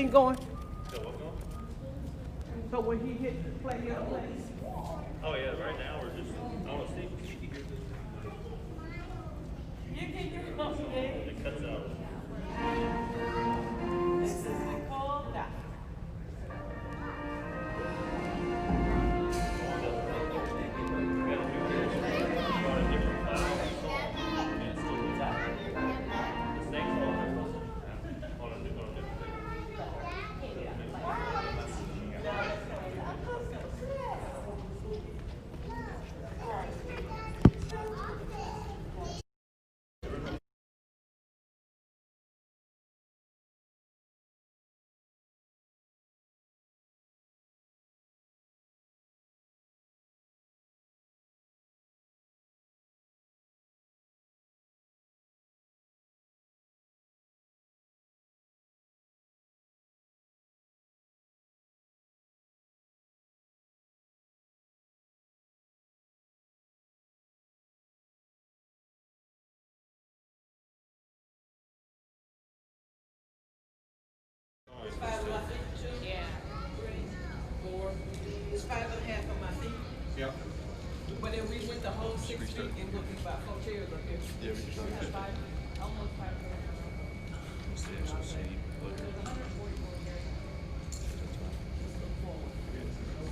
thing going? So when he hits the play, he'll play. Oh yeah, right now we're just, I want to see if you can hear this. You can hear it. It cuts out. This is called that. It's 5 on my feet, 2, yeah. 3, 4. It's 5.5 on my feet. Yep. But then we went the whole 6 feet and we'll be about 4 chairs up here. Yeah, we can start. Almost 5. What's the actual seating?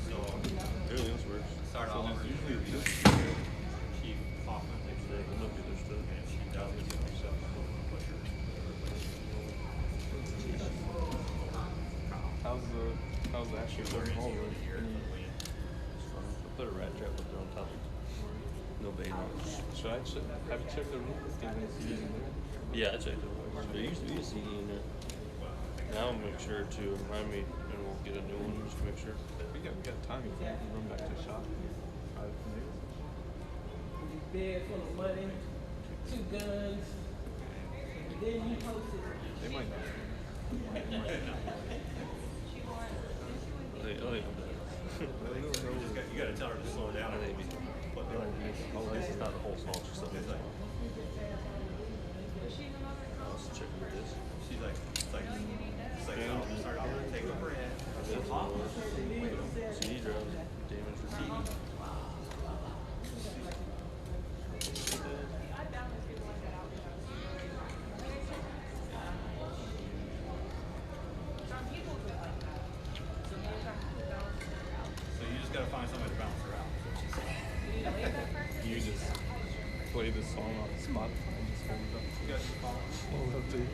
So, everything else works. Start all over. Usually the chief Hoffman takes the look at their stuff and she does it herself. How's the actual learning all work? I put a rat trap up there on top of it. No bait on it. Should I have you check the roof? Yeah, I checked it. There used to be a CD in there. Now I'll make sure to remind me and we'll get a new one just to make sure. We got time if we can run back to the shop. Bed full of money, 2 guns, and then you posted. They might not. You gotta tell her to slow down. Maybe. This is not the whole song. She's something like. Let's check with this. She's like, it's like, start off and take a breath. CD drums, damage for CD. Play this song on Spotify and just hold it up. Hold up to you.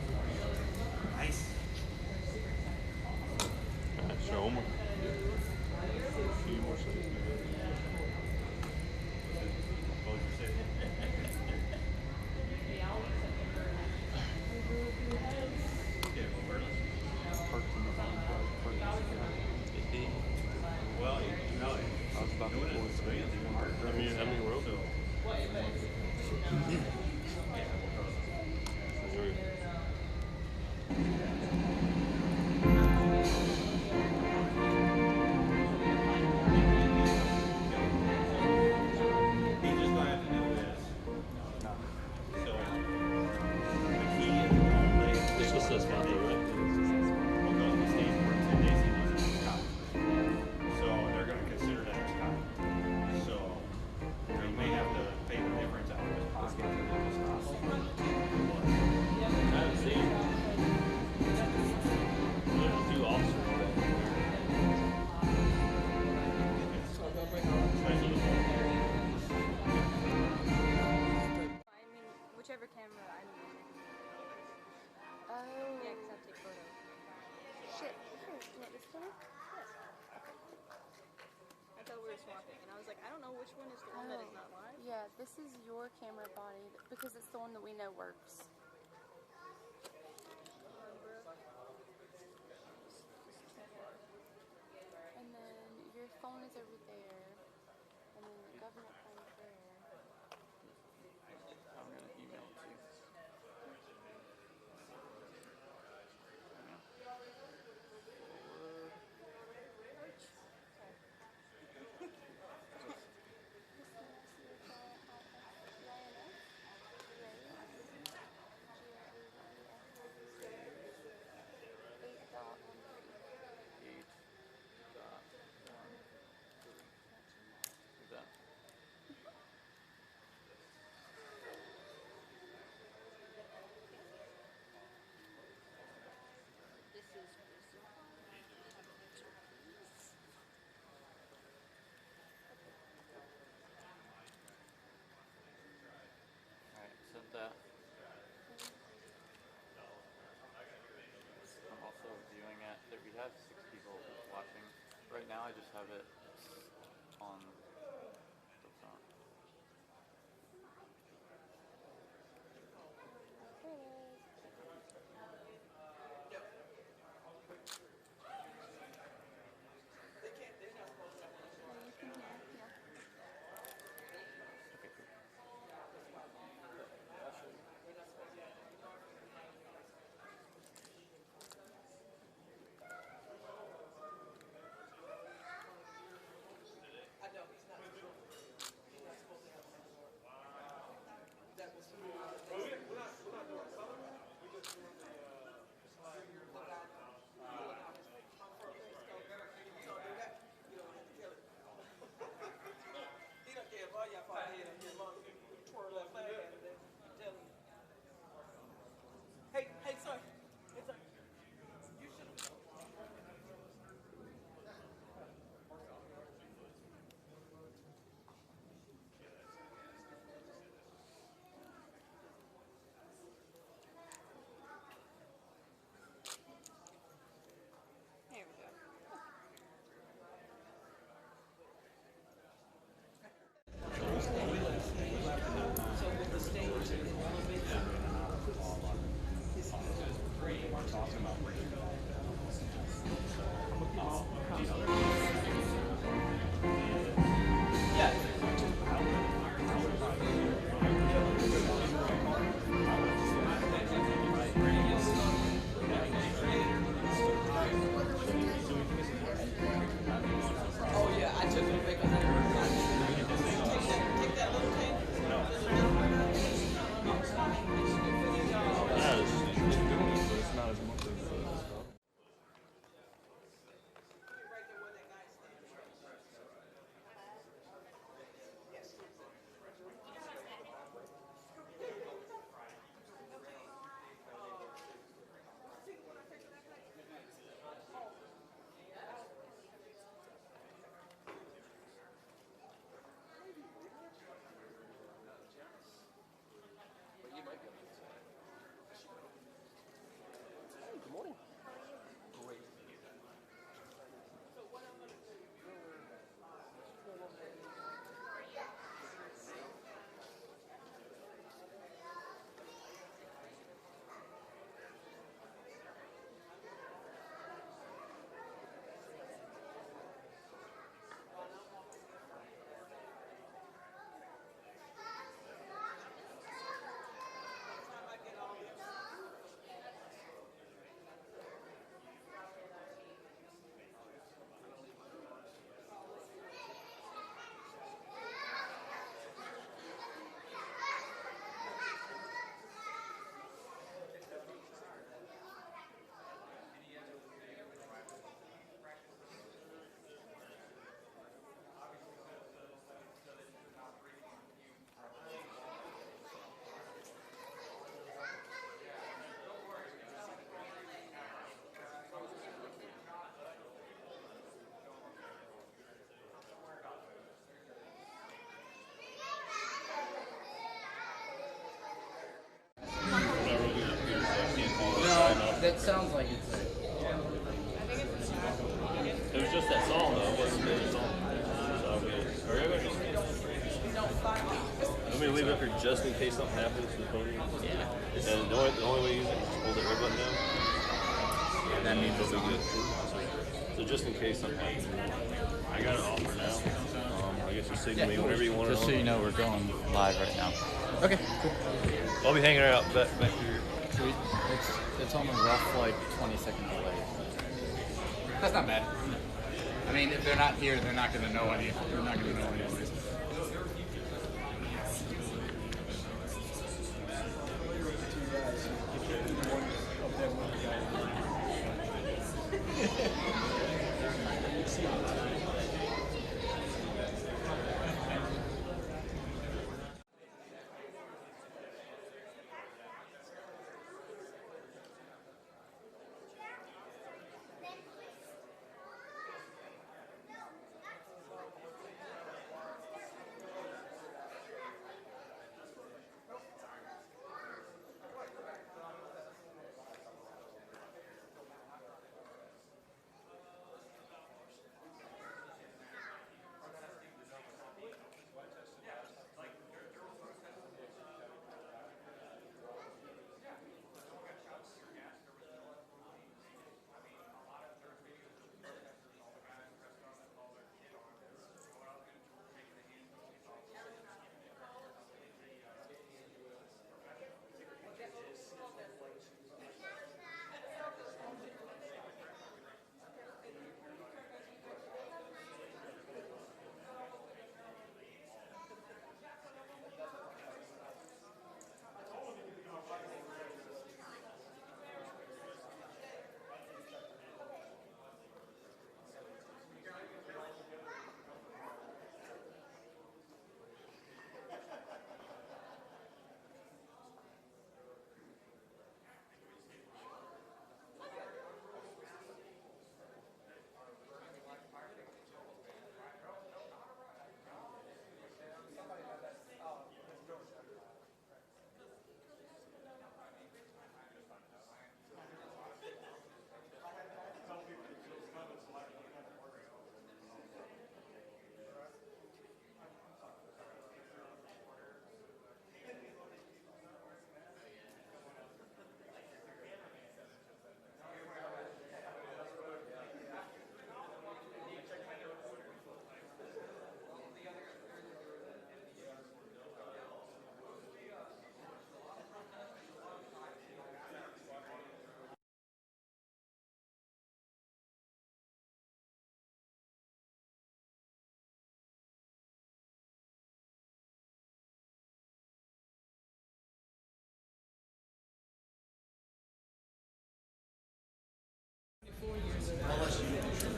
Nice. Show them. A few more seconds. What would you say? Okay, well, where is Parked in the well, you know, I was about to pull this way. I mean, we're open. Yeah, this is your camera body because it's the one that we know works. And then your phone is over there, and then the government phone is there. I'm gonna email it to you. have 6 people watching. Right now I just have it on the phone. They can't, they're not supposed to have one. Okay, cool. I know, he's not supposed to. He's not supposed to have one anymore. That was for we're not doing color. We're just doing the slide. My first thing is don't do that. You don't have to kill it. He don't care if all y'all fall head and get long twirl that flag at it. I'm telling you. Hey, son. Hey, son. You should have. There we go. So with the stage and the elevation, oh yeah, I took it because I never take that little thing. Yeah, it's doing it, but it's not as much as Right there where that guy stands. Yes. That sounds like it's a... it was just that song though. It wasn't the song. So are you ever just? Let me leave it up here just in case something happens to the podium. Yeah. And the only way to use it is just hold the air button down. That means it's It'll be on. good. So just in case something happens, I got it off for now. I guess you signal me whenever you want Just it so on. you know, we're going live right now. Okay, cool. I'll be hanging out back here. Sweet. It's on a rough, like, 20-second delay. That's not bad. I mean, if they're not here, they're not going to know any. They're not going to know anyways.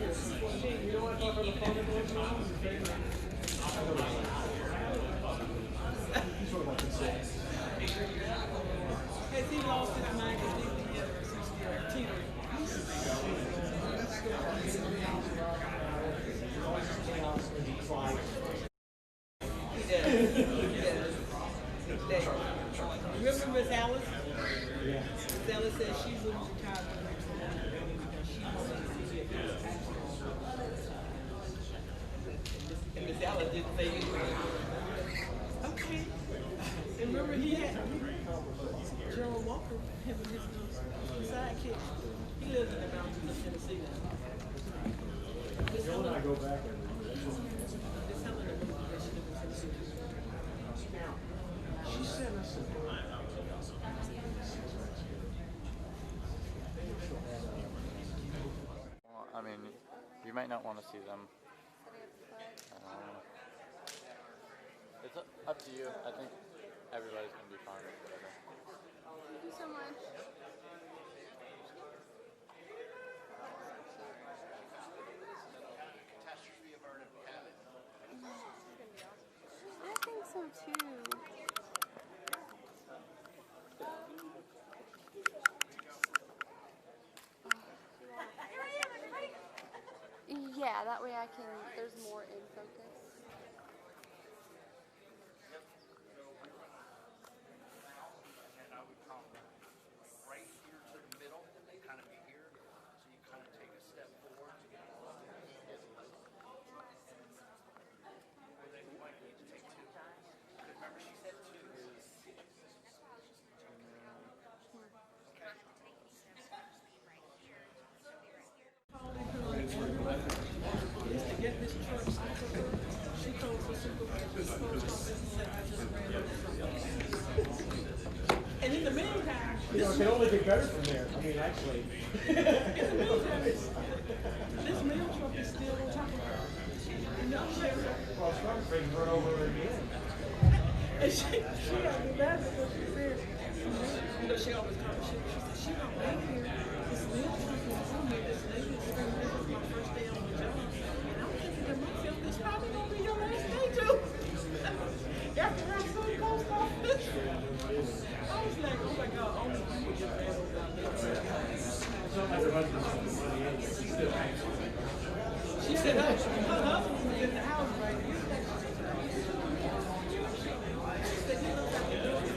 You don't want to talk on the phone anymore? Has he lost his mind completely yet, or is he still teetering? Remember Miss Alice? Yeah. Miss Alice said she wouldn't retire the next one because she wanted to see it. And Miss Alice didn't say anything. Okay. And remember he had Gerald Walker, him and his sidekick. He lives in the mountains of Tennessee now. Joe and I go back and Miss Helena knows that she lives in Tennessee. she sent us some. Well, I mean, you might not want to see them. It's up to you. I think everybody's gonna be fine with whatever. Thank you so much. I think so too. Yeah, that way I can, there's more in focus. Right here to the middle, kind of be here, so you kind of take a step forward to get and then you might need to take two. Because remember, she said two. To get this truck off of her, she told the supervisor, and in the meantime, You know, it can only get better from there. I mean, actually. in the meantime, this mail truck is still on top of her. And now she has Well, it's not afraid to run over again. and she had the bad what she said. You know, she always talks shit. She said, she don't live here. This mail truck is on here. This lady is going to make this my first day on the job. And I'm thinking to myself, this probably going to be your last day too. After I saw the post office. I was like, oh my God, only you would get mad about this. She said her husband was in the house right here.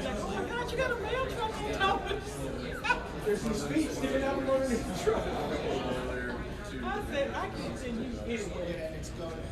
Like, oh my God, you got a mail truck on top of it. There's some speed sticking out from underneath the truck. I said, I can't send you anywhere.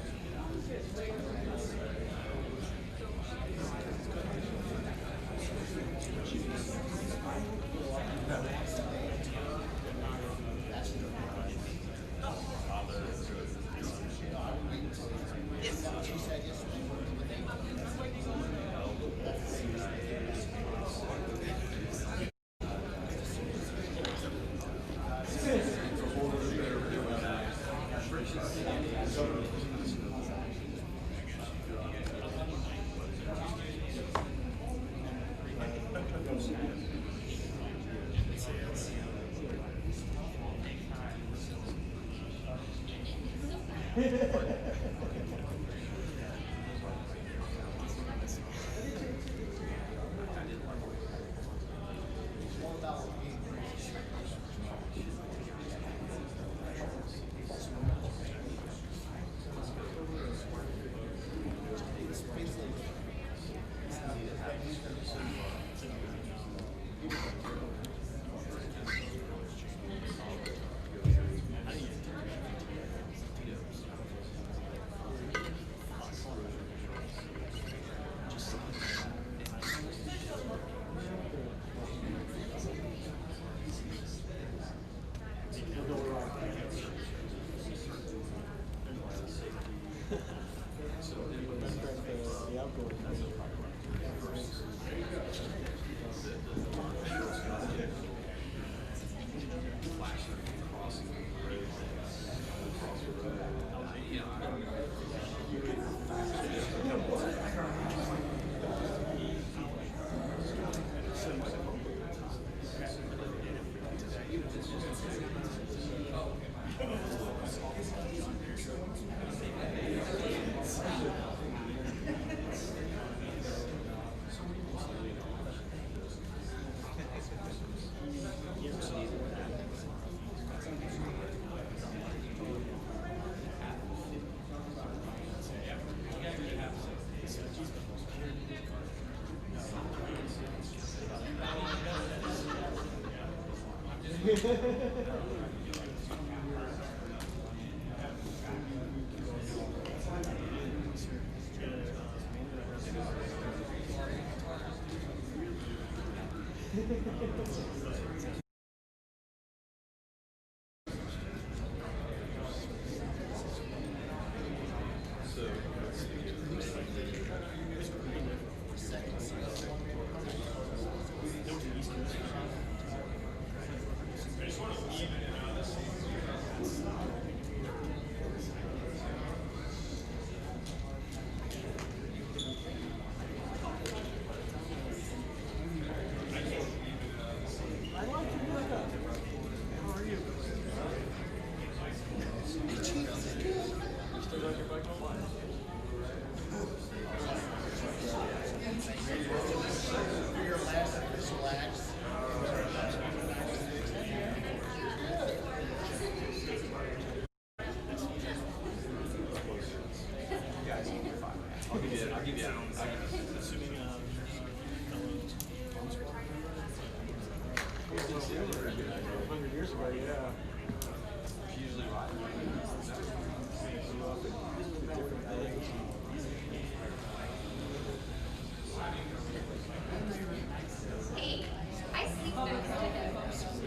Hey, I sleep next to him.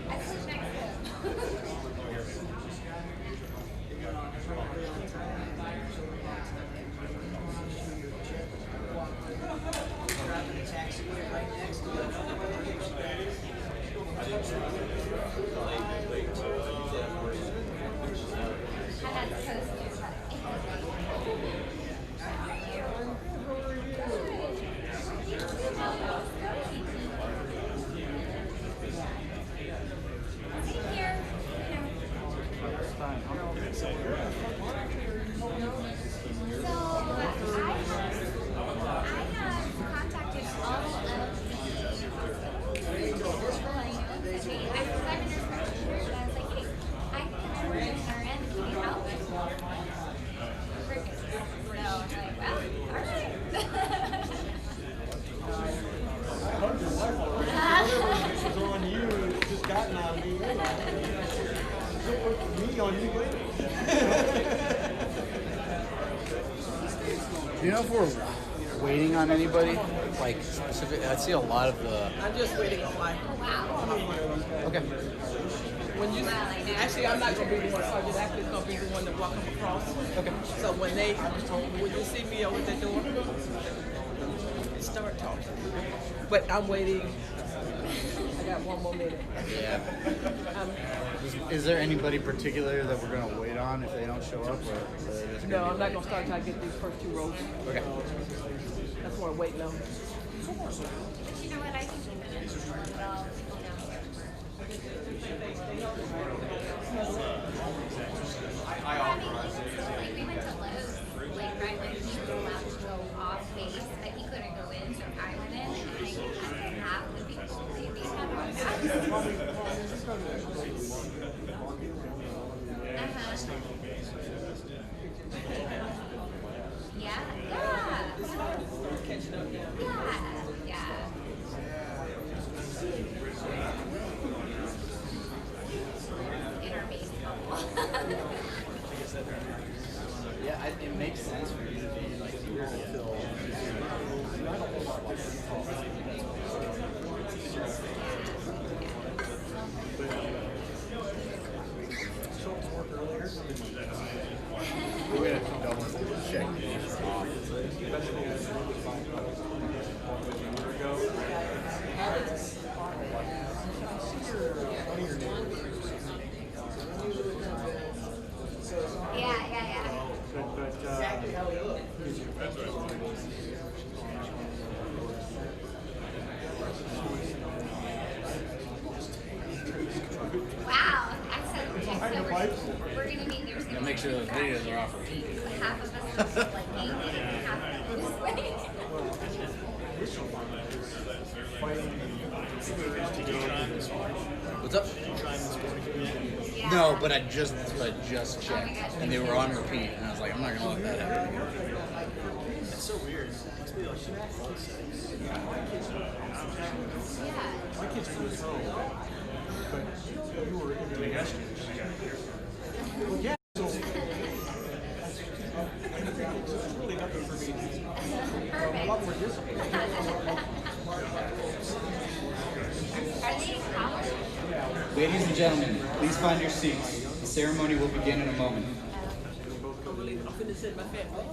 I sleep next to him. Driving a taxi right next to it. I had to post it. Here. So I have contacted all of the people I know. Okay, I was like, hey, I can work in our end. Can you help? So I'm like, well, all right. I heard your wife already. This was on you. It's just gotten on me. Don't put me on you later. Do you know if we're waiting on anybody? Like specific? I see a lot of the. I'm just waiting on my. Okay. When you actually, I'm not gonna be the one. So I'm actually gonna be the one to walk them across. Okay. So when you see me over the door, start talking. But I'm waiting. I got one more minute. Yeah. Is there anybody particular that we're gonna wait on if they don't show up, or No, I'm not gonna start until I get these first two rows. Okay. That's what I'm waiting on. But you know what? I think well, like we went to Lowe's, like right when he was allowed to go off base, but he couldn't go in, so I went in, and I think half the people maybe had on Yeah, in our base bubble. Yeah, it makes sense for you to be like here until. We're gonna double check these off. Yeah. Wow, excellent. So we're gonna be there's gonna Make sure those videos are off repeat. half of us is like angry and half of us is like What's up? yeah. Yeah. No, but I just checked, and they were on repeat, and I was like, I'm not gonna let that happen again. It's so weird. It's be like super phone settings. Yeah. My kids were at home, but you were doing yesterday. Well, yeah. So it's really nothing for me. A lot more discipline. Are they in college? Ladies and gentlemen, please find your seats. The ceremony will begin in a moment. I'm finna sit my fat boy.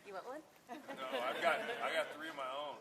You want one? No, I got 3 of my own.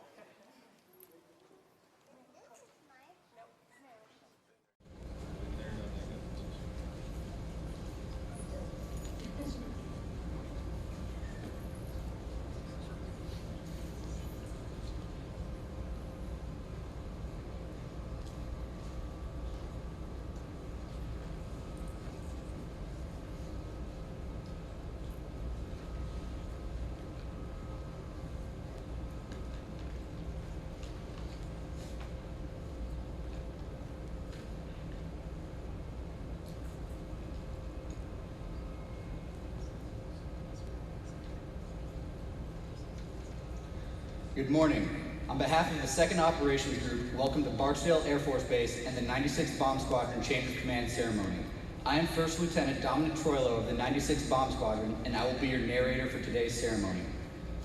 Good morning. On behalf of the 2nd Operations Group, welcome to Barksdale Air Force Base and the 96th Bomb Squadron Change of Command Ceremony. I am First Lieutenant Dominic Troilo of the 96th Bomb Squadron, and I will be your narrator for today's ceremony.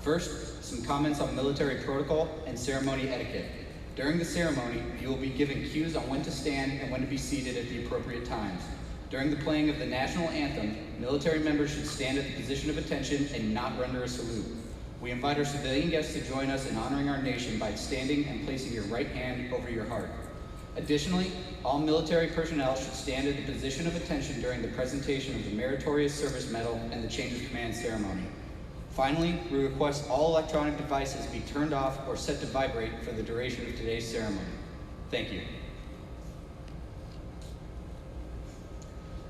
First, some comments on military protocol and ceremony etiquette. During the ceremony, you will be given cues on when to stand and when to be seated at the appropriate times. During the playing of the national anthem, military members should stand at the position of attention and not render a salute. We invite our civilian guests to join us in honoring our nation by standing and placing your right hand over your heart. Additionally, all military personnel should stand at the position of attention during the presentation of the Meritorious Service Medal and the Change of Command ceremony. Finally, we request all electronic devices be turned off or set to vibrate for the duration of today's ceremony. Thank you.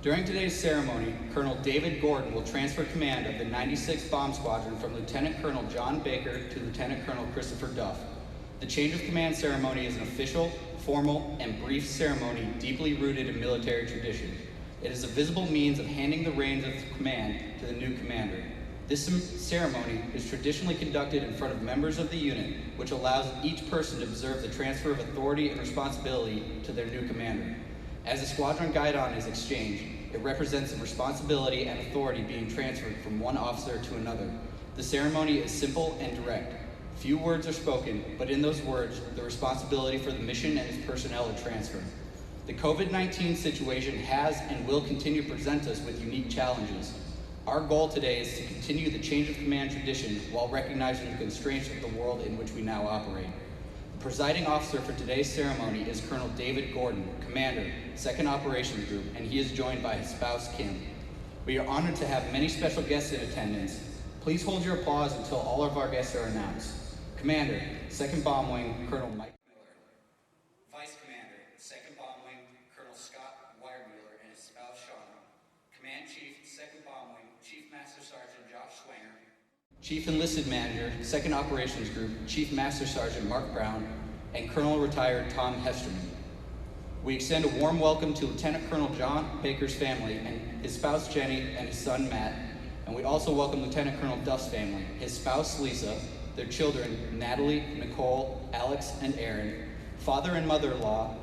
During today's ceremony, Colonel David Gordon will transfer command of the 96th Bomb Squadron from Lieutenant Colonel John Baker to Lieutenant Colonel Christopher Duff. The change of command ceremony is an official, formal, and brief ceremony deeply rooted in military tradition. It is a visible means of handing the reins of command to the new commander. This ceremony is traditionally conducted in front of members of the unit, which allows each person to observe the transfer of authority and responsibility to their new commander. As the squadron guidon is exchanged, it represents the responsibility and authority being transferred from one officer to another. The ceremony is simple and direct. Few words are spoken, but in those words, the responsibility for the mission and its personnel are transferred. The COVID-19 situation has and will continue to present us with unique challenges. Our goal today is to continue the change of command tradition while recognizing the constraints of the world in which we now operate. The presiding officer for today's ceremony is Colonel David Gordon, Commander, 2nd Operations Group, and he is joined by his spouse, Kim. We are honored to have many special guests in attendance. Please hold your applause until all of our guests are announced. Commander, 2nd Bomb Wing, Colonel Mike Miller. Vice Commander, 2nd Bomb Wing, Colonel Scott Wiremuller and his spouse, Shauna. Command Chief, 2nd Bomb Wing, Chief Master Sergeant Josh Swanger. Chief Enlisted Manager, 2nd Operations Group, Chief Master Sergeant Mark Brown, and Colonel Retired Tom Hesterman. We extend a warm welcome to Lieutenant Colonel John Baker's family and his spouse Jenny and his son Matt. And we also welcome Lieutenant Colonel Duff's family, his spouse Lisa, their children Natalie, Nicole, Alex, and Aaron, father and mother-in-law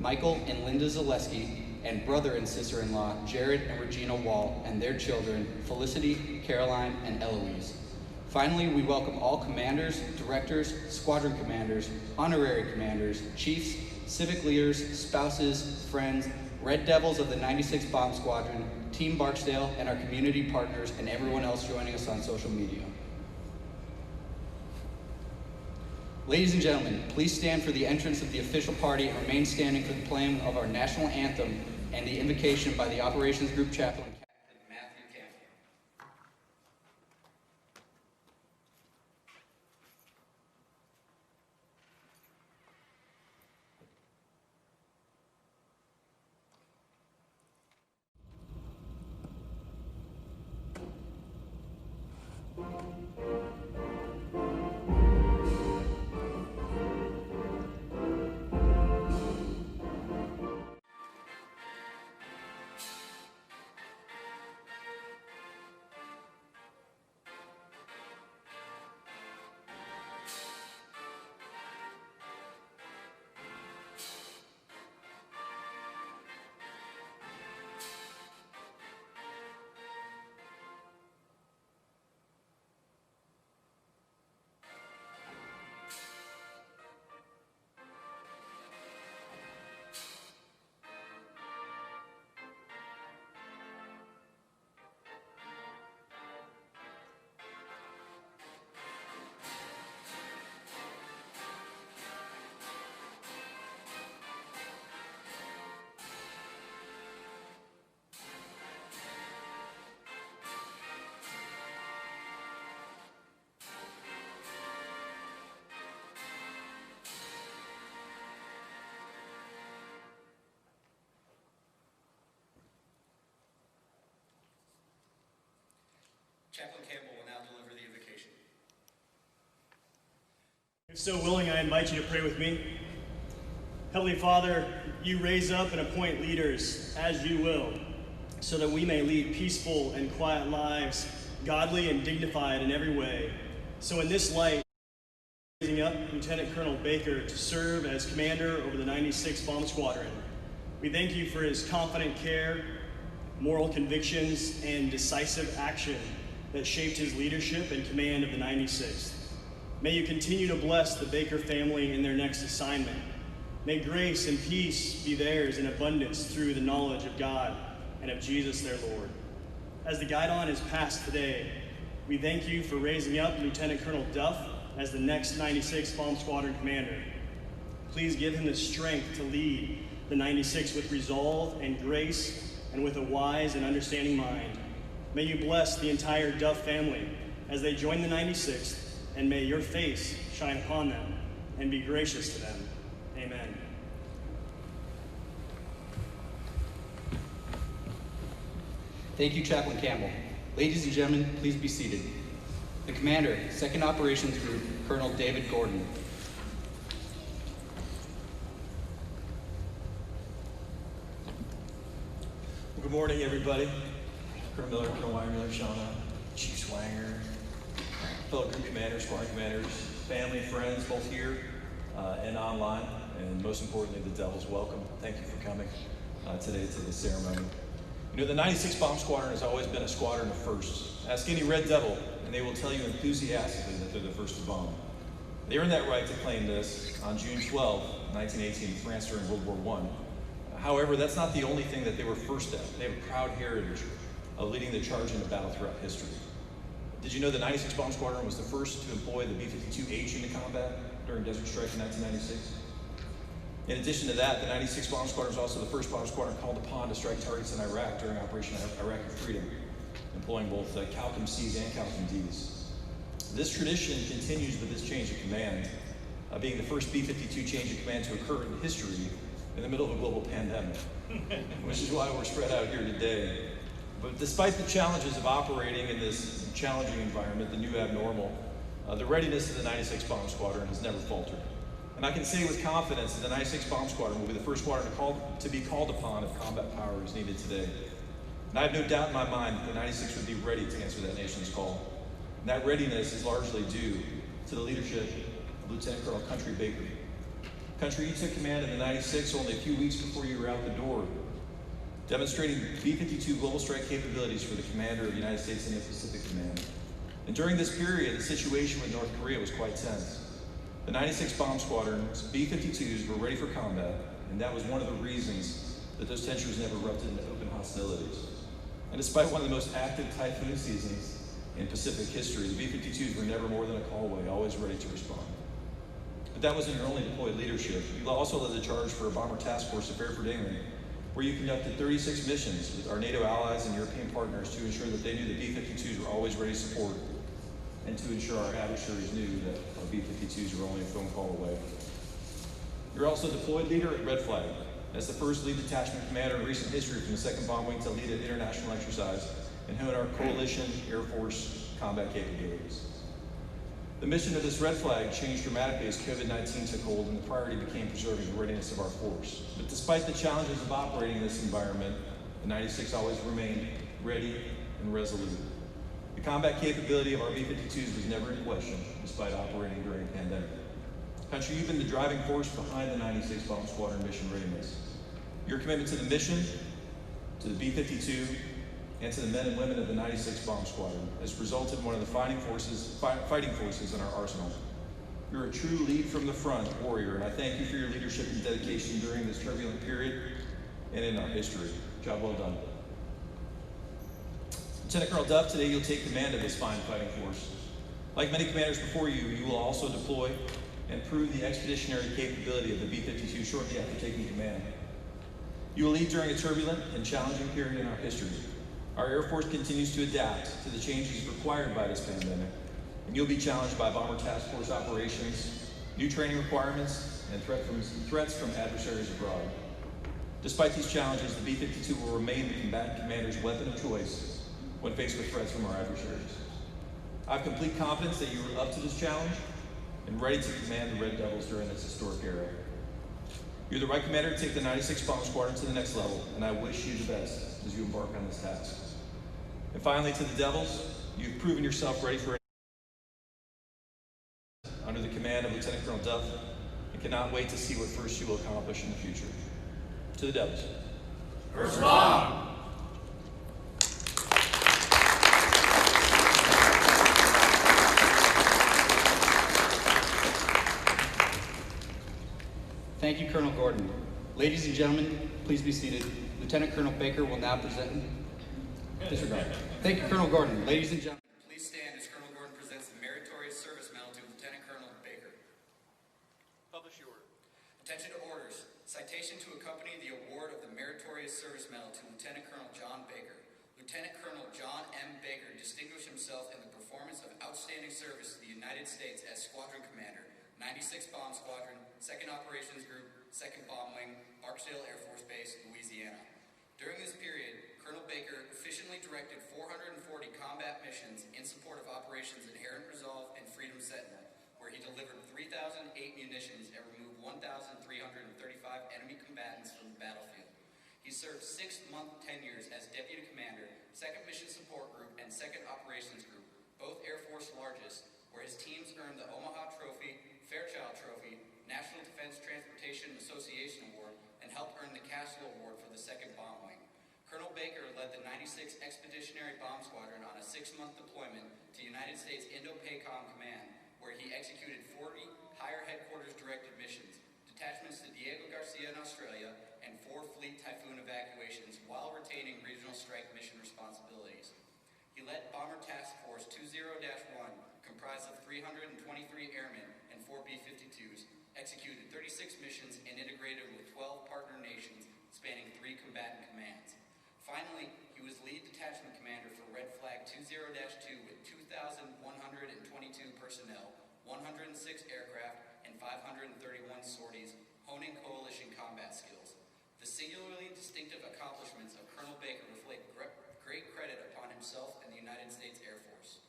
Michael and Linda Zaleski, and brother and sister-in-law Jared and Regina Wall, and their children Felicity, Caroline, and Eloise. Finally, we welcome all commanders, directors, squadron commanders, honorary commanders, chiefs, civic leaders, spouses, friends, Red Devils of the 96 Bomb Squadron, Team Barksdale, and our community partners, and everyone else joining us on social media. Ladies and gentlemen, please stand for the entrance of the official party and remain standing for the playing of our national anthem and the invocation by the Operations Group Chaplain, Captain Matthew Campbell. Chaplain Campbell will now deliver the invocation. If so willing, I invite you to pray with me. Heavenly Father, you raise up and appoint leaders as you will, so that we may lead peaceful and quiet lives, godly and dignified in every way. So in this light, raising up Lieutenant Colonel Baker to serve as commander over the 96th Bomb Squadron. We thank you for his confident care, moral convictions, and decisive action that shaped his leadership and command of the 96th. May you continue to bless the Baker family in their next assignment. May grace and peace be theirs in abundance through the knowledge of God and of Jesus their Lord. As the guidon is passed today, we thank you for raising up Lieutenant Colonel Duff as the next 96th Bomb Squadron commander. Please give him the strength to lead the 96th with resolve and grace and with a wise and understanding mind. May you bless the entire Duff family as they join the 96th, and may your face shine upon them and be gracious to them. Amen. Thank you, Chaplain Campbell. Ladies and gentlemen, please be seated. The Commander, 2nd Operations Group, Colonel David Gordon. Good morning, everybody. Colonel Miller, Colonel Weimermiller, Shauna, Chief Swanger, fellow group commanders, squad commanders, family, friends, both here and online, and most importantly, the Devils, welcome. Thank you for coming today to the ceremony. You know, the 96th Bomb Squadron has always been a squadron of firsts. Ask any Red Devil, and they will tell you enthusiastically that they're the first to bomb. They earned that right to claim this on June 12, 1918, in France during World War I. However, that's not the only thing that they were first at. They have a proud heritage of leading the charge into battle throughout history. Did you know the 96th Bomb Squadron was the first to employ the B-52H into combat during Desert Strike in 1996? In addition to that, the 96th Bomb Squadron was also the first bomb squadron called upon to strike targets in Iraq during Operation Iraqi Freedom, employing both Calcum Cs and Calcum Ds. This tradition continues with this change of command, being the first B-52 change of command to occur in history in the middle of a global pandemic, which is why we're spread out here today. But despite the challenges of operating in this challenging environment, the new abnormal, the readiness of the 96th Bomb Squadron has never faltered. And I can say with confidence that the 96th Bomb Squadron will be the first squadron to be called upon if combat power is needed today. And I have no doubt in my mind that the 96 would be ready to answer that nation's call. And that readiness is largely due to the leadership of Lieutenant Colonel Country Baker. Country, you took command of the 96 only a few weeks before you were out the door, demonstrating B-52 global strike capabilities for the commander of the United States Indo-Pacific Command. And during this period, the situation with North Korea was quite tense. The 96 Bomb Squadron's B-52s were ready for combat, and that was one of the reasons that those tensions never erupted into open hostilities. And despite one of the most active typhoon seasons in Pacific history, the B-52s were never more than a call away, always ready to respond. But that wasn't your only deployed leadership. You also led the charge for a bomber task force at Fairford, England, where you conducted 36 missions with our NATO allies and European partners to ensure that they knew the B-52s were always ready to support, and to ensure our adversaries knew that our B-52s were only a phone call away. You're also deployed leader at Red Flag, as the first lead detachment commander in recent history from the 2nd Bomb Wing to lead an international exercise and hone our coalition Air Force combat capabilities. The mission of this Red Flag changed dramatically as COVID-19 took hold and the priority became preserving the readiness of our force. But despite the challenges of operating in this environment, the 96 always remained ready and resolute. The combat capability of our B-52s was never in question, despite operating during a pandemic. Country, you've been the driving force behind the 96 Bomb Squadron mission readiness. Your commitment to the mission, to the B-52, and to the men and women of the 96 Bomb Squadron has resulted in one of the fighting forces in our arsenal. You're a true lead from the front warrior, and I thank you for your leadership and dedication during this turbulent period and in our history. Job well done. Lieutenant Colonel Duff, today you'll take command of this fine fighting force. Like many commanders before you, you will also deploy and prove the expeditionary capability of the B-52 shortly after taking command. You will lead during a turbulent and challenging period in our history. Our Air Force continues to adapt to the changes required by this pandemic, and you'll be challenged by Bomber Task Force operations, new training requirements, and threats from adversaries abroad. Despite these challenges, the B-52 will remain the combatant commander's weapon of choice when faced with threats from our adversaries. I have complete confidence that you are up to this challenge and ready to command the Red Devils during this historic era. You're the right commander to take the 96 Bomb Squadron to the next level, and I wish you the best as you embark on this task. And finally, to the Devils, you've proven yourself ready for under the command of Lieutenant Colonel Duff, and cannot wait to see what first you will accomplish in the future. To the Devils. First bomb! Thank you, Colonel Gordon. Ladies and gentlemen, please be seated. Lieutenant Colonel Baker will now present. Disregard. Thank you, Colonel Gordon. Ladies and gentlemen, please stand as Colonel Gordon presents the Meritorious Service Medal to Lieutenant Colonel Baker. Publish your order. Attention to orders. Citation to accompany the award of the Meritorious Service Medal to Lieutenant Colonel John Baker. Lieutenant Colonel John M. Baker distinguished himself in the performance of outstanding service to the United States as Squadron Commander, 96 Bomb Squadron, 2nd Operations Group, 2nd Bomb Wing, Barksdale Air Force Base, Louisiana. During this period, Colonel Baker efficiently directed 440 combat missions in support of operations Inherent Resolve and Freedom Sentinel, where he delivered 3,008 munitions and removed 1,335 enemy combatants from the battlefield. He served 6-month tenures as Deputy Commander, 2nd Mission Support Group, and 2nd Operations Group, both Air Force largest, where his teams earned the Omaha Trophy, Fairchild Trophy, National Defense Transportation Association Award, and helped earn the Castle Award for the 2nd Bomb Wing. Colonel Baker led the 96 Expeditionary Bomb Squadron on a 6-month deployment to United States Indo-PACOM Command, where he executed 40 higher headquarters directed missions, detachments to Diego Garcia in Australia, and 4 fleet typhoon evacuations while retaining regional strike mission responsibilities. He led Bomber Task Force 20-1, comprised of 323 airmen and 4 B-52s, executed 36 missions and integrated with 12 partner nations spanning 3 combatant commands. Finally, he was lead detachment commander for Red Flag 20-2 with 2,122 personnel, 106 aircraft, and 531 sorties, honing coalition combat skills. The singularly distinctive accomplishments of Colonel Baker reflect great credit upon himself and the United States Air Force.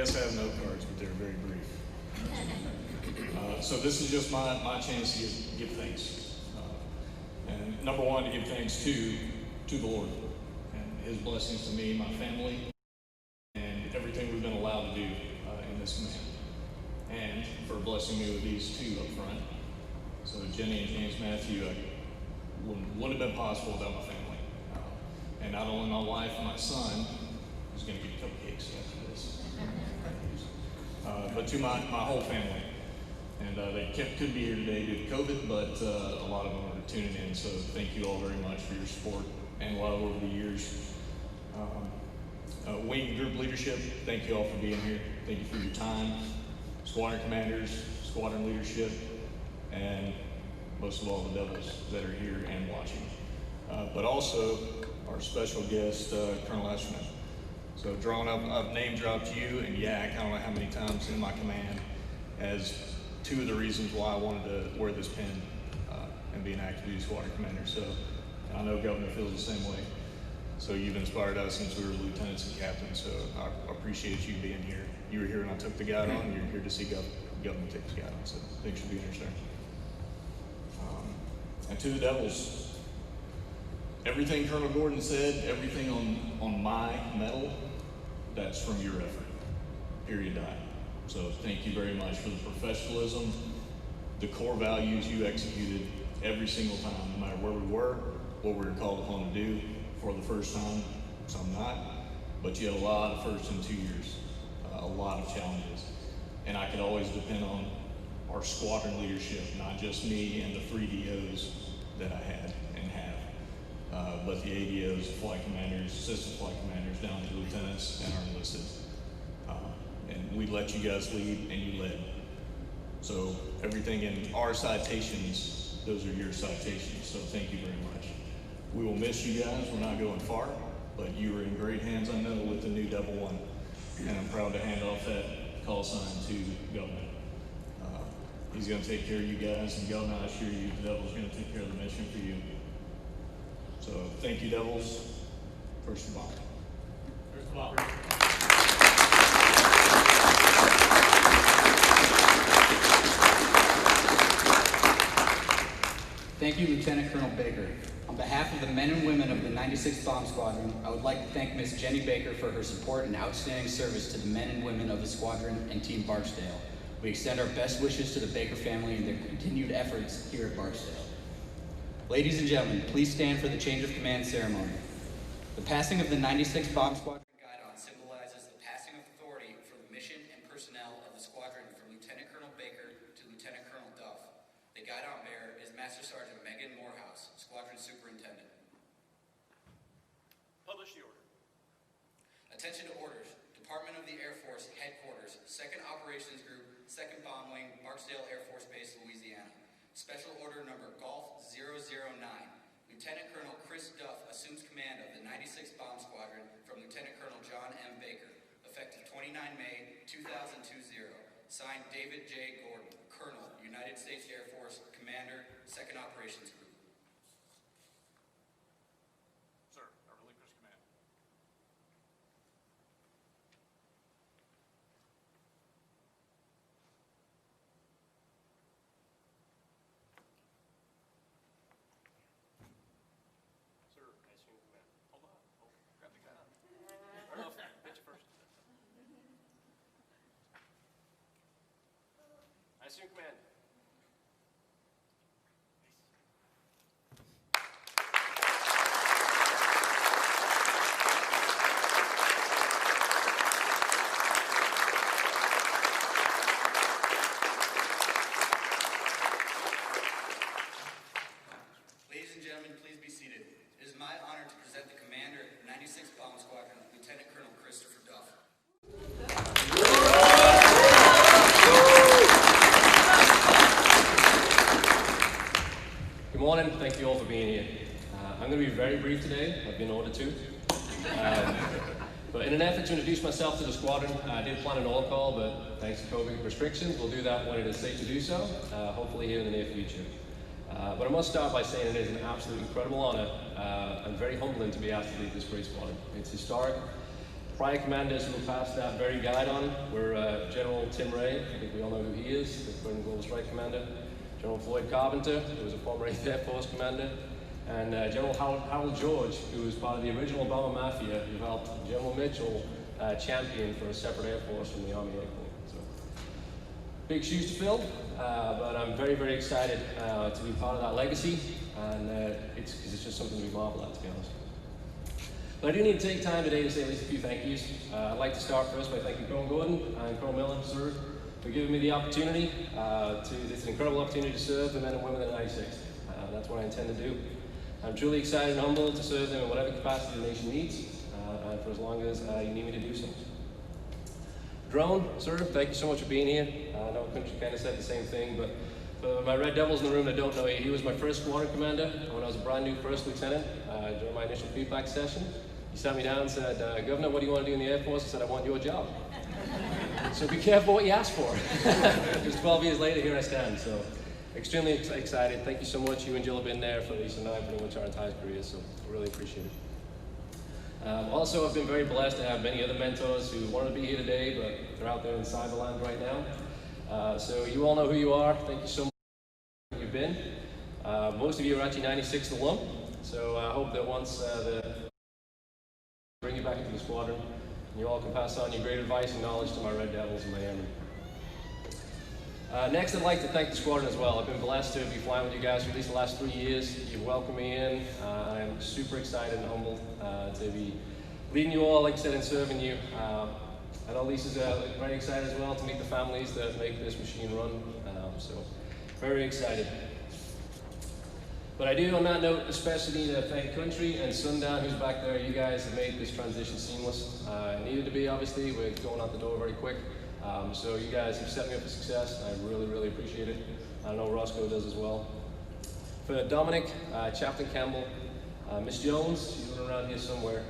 Yes, I have note cards, but they're very brief. So this is just my chance to give thanks. And number one, to give thanks to the Lord and His blessings to me, my family, and everything we've been allowed to do in this command. And for blessing me with these two up front. So Jenny and James Matthew, wouldn't have been possible without my family. And not only my wife and my son, who's going to get cupcakes after this, but to my whole family. And they couldn't be here today due to COVID, but a lot of them are tuning in. So thank you all very much for your support and love over the years. Wing group leadership, thank you all for being here. Thank you for your time. Squadron commanders, squadron leadership, and most of all the devils that are here and watching. But also our special guest, Colonel Esterman. So I've name dropped you and Yak, I don't know how many times in my command, as two of the reasons why I wanted to wear this pin and be an active duty squadron commander. So I know Governor feels the same way. So you've inspired us since we were lieutenants and captains, so I appreciate you being here. You were here when I took the guide on, you're here to see Governor take the guide on, so thanks for being here, sir. And to the devils, everything Colonel Gordon said, everything on my medal, that's from your effort, period, die. So thank you very much for the professionalism, the core values you executed every single time, no matter where we were, what we were called upon to do for the first time, some not, but you had a lot of firsts in 2 years, a lot of challenges. And I could always depend on our squadron leadership, not just me and the 3 DOs that I had and have, but the ADOs, flight commanders, assistant flight commanders, down to lieutenants and our enlisted. And we let you guys lead and you led. So everything in our citations, those are your citations, so thank you very much. We will miss you guys, we're not going far, but you are in great hands, I know, with the new Devil One. And I'm proud to hand off that call sign to Governor. He's going to take care of you guys, and Governor, I assure you, the Devil's going to take care of the mission for you. So thank you, Devils. First of all. First of all. Thank you, Lieutenant Colonel Baker. On behalf of the men and women of the 96th Bomb Squadron, I would like to thank Miss Jenny Baker for her support and outstanding service to the men and women of the squadron and Team Barksdale. We extend our best wishes to the Baker family and their continued efforts here at Barksdale. Ladies and gentlemen, please stand for the change of command ceremony. The passing of the 96th Bomb Squadron Guidon symbolizes the passing of authority for the mission and personnel of the squadron from Lieutenant Colonel Baker to Lieutenant Colonel Duff. The Guidon bearer is Master Sergeant Megan Morehouse, Squadron Superintendent. Publish the order. Attention to orders. Department of the Air Force Headquarters, 2nd Operations Group, 2nd Bomb Wing, Barksdale Air Force Base, Louisiana. Special order number Golf 009. Lieutenant Colonel Chris Duff assumes command of the 96th Bomb Squadron from Lieutenant Colonel John M. Baker, effective 29 May 2020. Signed, David J. Gordon, Colonel, United States Air Force, Commander, 2nd Operations Group. Sir, I relinquish command. Sir, I assume command. Hold on. Oh, grab the gun. No, bitch first. I assume command. Ladies and gentlemen, please be seated. It is my honor to present the commander of the 96th Bomb Squadron, Lieutenant Colonel Christopher Duff. Good morning. Thank you all for being here. I'm going to be very brief today. I've been ordered to. But in an effort to introduce myself to the squadron, I did plan an all call, but thanks to COVID restrictions, we'll do that when it is safe to do so, hopefully here in the near future. But I must start by saying it is an absolute incredible honor and very humbling to be asked to lead this great squadron. It's historic, prior commanders who passed that very guide on were General Tim Ray, I think we all know who he is, the current Global Strike Commander, General Floyd Carpenter, who was a former 8th Air Force Commander, and General Harold George, who was part of the original Bomber Mafia, who helped General Mitchell champion for a separate Air Force from the Army Air Corps. So, big shoes to fill, but I'm very, very excited to be part of that legacy, and it's just something to be marveled at, to be honest. But I do need to take time today to say at least a few thank yous. I'd like to start first by thanking Colonel Gordon and Colonel Miller, sir, for giving me the opportunity it's an incredible opportunity to serve the men and women of the 96th. That's what I intend to do. I'm truly excited and humbled to serve them in whatever capacity the nation needs, and for as long as you need me to do so. Drone, sir, thank you so much for being here. I know Country kind of said the same thing, but for my Red Devils in the room that don't know you, he was my first squadron commander when I was a brand new first lieutenant during my initial feedback session. He sat me down and said, Governor, what do you want to do in the Air Force? I said, I want your job. So be careful what you ask for. Just 12 years later, here I stand. So extremely excited. Thank you so much. You and Jill have been there for Lisa and I pretty much our entire career, so I really appreciate it. Also, I've been very blessed to have many other mentors who wanted to be here today, but they're out there in Cyberland right now. So you all know who you are. Thank you so much for who you've been. Most of you are actually 96 alum, so I hope that once bring you back into the squadron, and you all can pass on your great advice and knowledge to my Red Devils in Miami. Next, I'd like to thank the squadron as well. I've been blessed to be flying with you guys for at least the last 3 years. You've welcomed me in. I'm super excited and humbled to be leading you all, like I said, and serving you. I know Lisa's very excited as well to meet the families that make this machine run. So, very excited. But I do, on that note, especially need to thank Country and Sundown, who's back there. You guys have made this transition seamless. It needed to be, obviously. We're going out the door very quick. So you guys have set me up for success. I really, really appreciate it. I know Roscoe does as well. For Dominic, Chaplain Campbell, Miss Jones, she's living around here somewhere,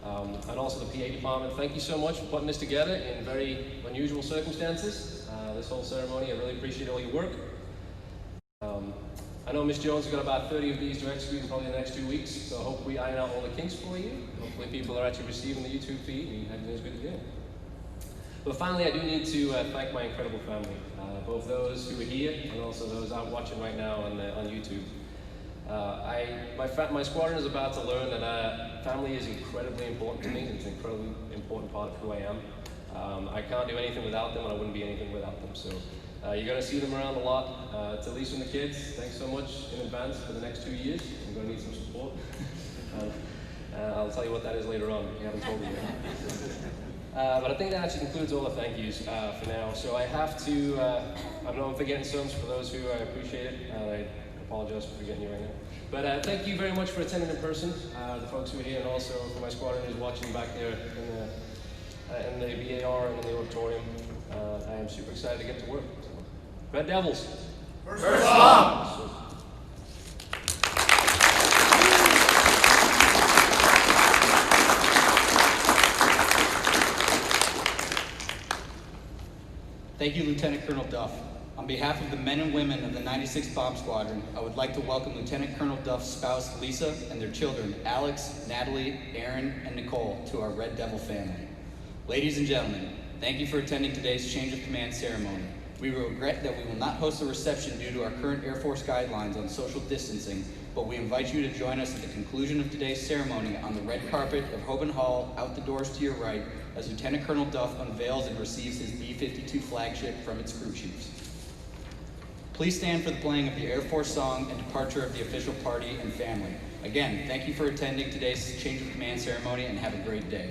and also the PA department, thank you so much for putting this together in very unusual circumstances. This whole ceremony, I really appreciate all your work. I know Miss Jones has got about 30 of these to execute in probably the next 2 weeks, so I hope we iron out all the kinks for you. Hopefully people are actually receiving the YouTube feed and everything's good to go. But finally, I do need to thank my incredible family, both those who are here and also those out watching right now on YouTube. My squadron is about to learn that family is incredibly important to me. It's an incredibly important part of who I am. I can't do anything without them, and I wouldn't be anything without them. So you're going to see them around a lot. To Lisa and the kids, thanks so much in advance for the next 2 years. I'm going to need some support. I'll tell you what that is later on if you haven't told me yet. But I think that actually concludes all the thank yous for now. So I have to, I know I'm forgetting some for those who I appreciate it, and I apologize for forgetting you right now. But thank you very much for attending in person, the folks who are here, and also for my squadron who's watching back there in the BAR and in the auditorium. I am super excited to get to work. So, Red Devils! First Bomb! Thank you, Lieutenant Colonel Duff. On behalf of the men and women of the 96th Bomb Squadron, I would like to welcome Lieutenant Colonel Duff's spouse, Lisa, and their children, Alex, Natalie, Aaron, and Nicole, to our Red Devil family. Ladies and gentlemen, thank you for attending today's change of command ceremony. We regret that we will not host a reception due to our current Air Force guidelines on social distancing, but we invite you to join us at the conclusion of today's ceremony on the red carpet of Hoban Hall, out the doors to your right, as Lieutenant Colonel Duff unveils and receives his B-52 flagship from its crew chiefs. Please stand for the playing of the Air Force song and departure of the official party and family. Again, thank you for attending today's change of command ceremony, and have a great day.